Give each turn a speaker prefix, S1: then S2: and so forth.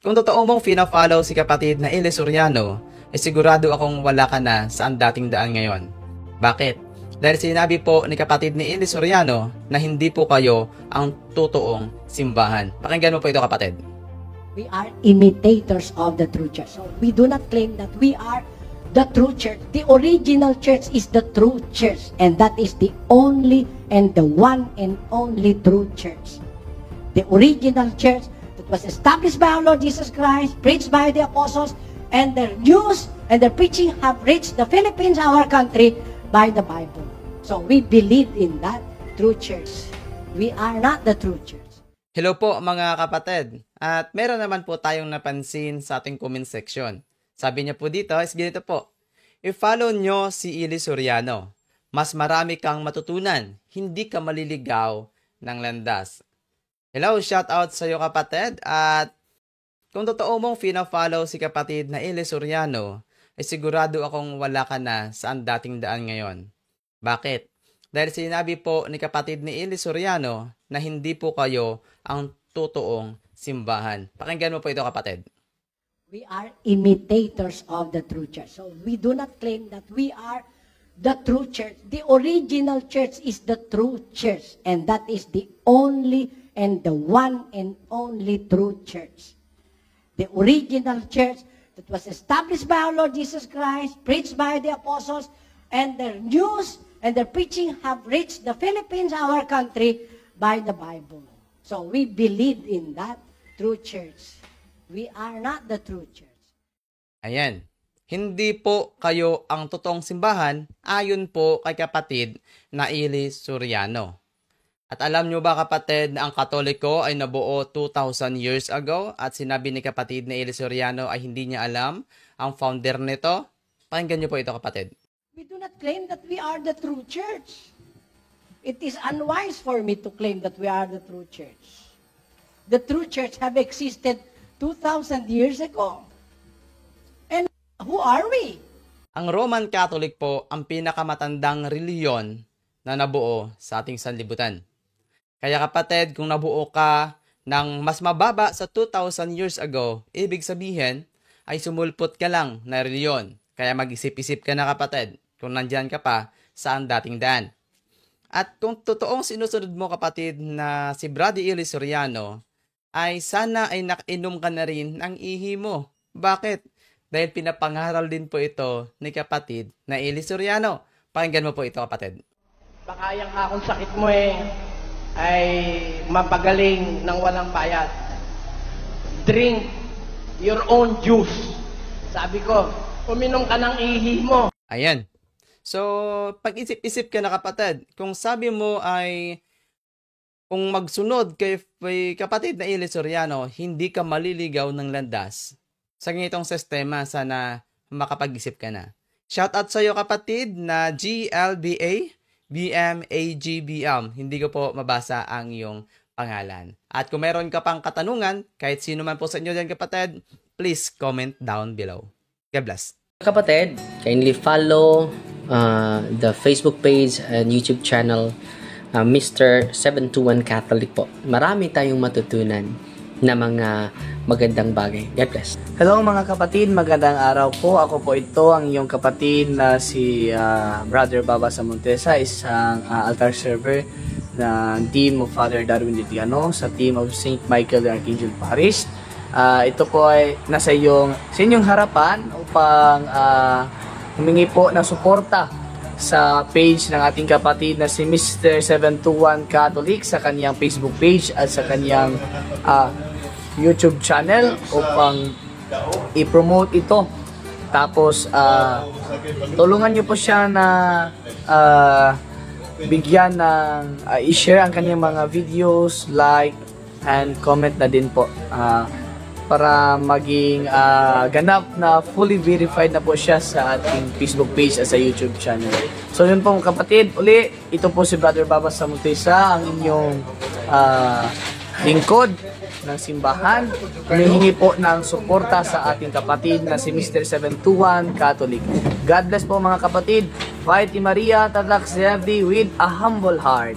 S1: Kung totoo mong fina-follow si kapatid na Eli Soriano, ay sigurado akong wala ka na sa ang dating daan ngayon. Bakit? Dahil sinabi po ni kapatid ni Eli Soriano na hindi po kayo ang totoong simbahan. Pakinggan mo po ito, kapatid.
S2: We are imitators of the true church. So we do not claim that we are the true church. The original church is the true church, and that is the only and the one and only true church. The original church that was established by our Lord Jesus Christ, preached by the apostles, and their news and their preaching have reached the Philippines, our country, by the Bible. So we believe in that true church. We are not the true church.
S1: Hello po mga kapatid. At meron naman po tayong napansin sa ating comment section. Sabi niya po dito is ganito po. I-follow nyo si Eli Soriano. Mas marami kang matutunan. Hindi ka maliligaw ng landas. Hello, shout out sa iyo kapatid. At kung totoo mong fina-follow si kapatid na Eli Soriano, ay sigurado akong wala ka na sa ang dating daan ngayon. Bakit? Dahil sinabi po ni kapatid ni Eli Soriano na hindi po kayo ang totoong simbahan. Pakinggan mo po ito, kapatid.
S2: We are imitators of the true church. So we do not claim that we are the true church. The original church is the true church, and that is the only and the one and only true church. The original church that was established by our Lord Jesus Christ, preached by the apostles, and their news and their preaching have reached the Philippines, our country, by the Bible. So we believe in that true church. We are not the true church.
S1: Ayan. Hindi po kayo ang totoong simbahan ayon po kay kapatid na Eli Soriano. At alam nyo ba kapatid na ang Katoliko ay nabuo 2,000 years ago at sinabi ni kapatid na Eli Soriano ay hindi niya alam ang founder nito? Pakinggan nyo po ito, kapatid.
S2: We do not claim that we are the true church. It is unwise for me to claim that we are the true church. The true church have existed 2,000 years ago. And who are we?
S1: Ang Roman Catholic po ang pinakamatandang reliyon na nabuo sa ating sanlibutan. Kaya kapatid, kung nabuo ka ng mas mababa sa 2,000 years ago, ibig sabihin ay sumulpot ka lang na reliyon. Kaya mag-isip-isip ka na kapatid kung nandyan ka pa sa ang dating daan. At kung totoong sinusunod mo kapatid na si Brother Eli Soriano, ay sana ay nakainom ka na rin ng ihi mo. Bakit? Dahil pinapangaral din po ito ni kapatid na Eli Soriano. Pakinggan mo po ito, kapatid.
S3: Baka yung akong sakit mo ay mapagaling ng walang bayad. Drink your own juice. Sabi ko, uminom ka ng ihi mo.
S1: Ayan. So, pag-isip-isip ka na kapatid, kung sabi mo ay kung magsunod kay kapatid na Eli Soriano, hindi ka maliligaw ng landas. Sa ganitong sistema, sana makapag-isip ka na. Shoutout sa iyo kapatid na GLBA, BMAGBM. Hindi ko po mabasa ang iyong pangalan. At kung meron ka pang katanungan, kahit sino man po sa inyo dyan kapatid, please comment down below. God bless.
S4: Kapatid, kindly follow the Facebook page and YouTube channel Mr. 721 Catholic po. Marami tayong matutunan na mga magandang bagay. God bless.
S5: Hello mga kapatid, magandang araw po. Ako po ito, ang iyong kapatid na si Brother Baba Samontesa, isang altar server ng team of Father Darwin Litiano sa team of St. Michael the Archangel Parish. Ito po ay nasa sa inyong harapan upang humingi po ng suporta sa page ng ating kapatid na si Mr. 721 Catholic sa kanyang Facebook page at sa kanyang YouTube channel upang i-promote ito. Tapos tulungan niyo po siya na bigyan ng i-share ang kanyang mga videos, like and comment na din po para maging ganap na fully verified na po siya sa ating Facebook page at sa YouTube channel. So yun po kapatid, uli, ito po si Brother Baba Samontesa, ang inyong lingkod ng simbahan. Humihingi po ng suporta sa ating kapatid na si Mr. 721 Catholic. God bless po mga kapatid. Fight Maria, Tatak Serdi with a humble heart.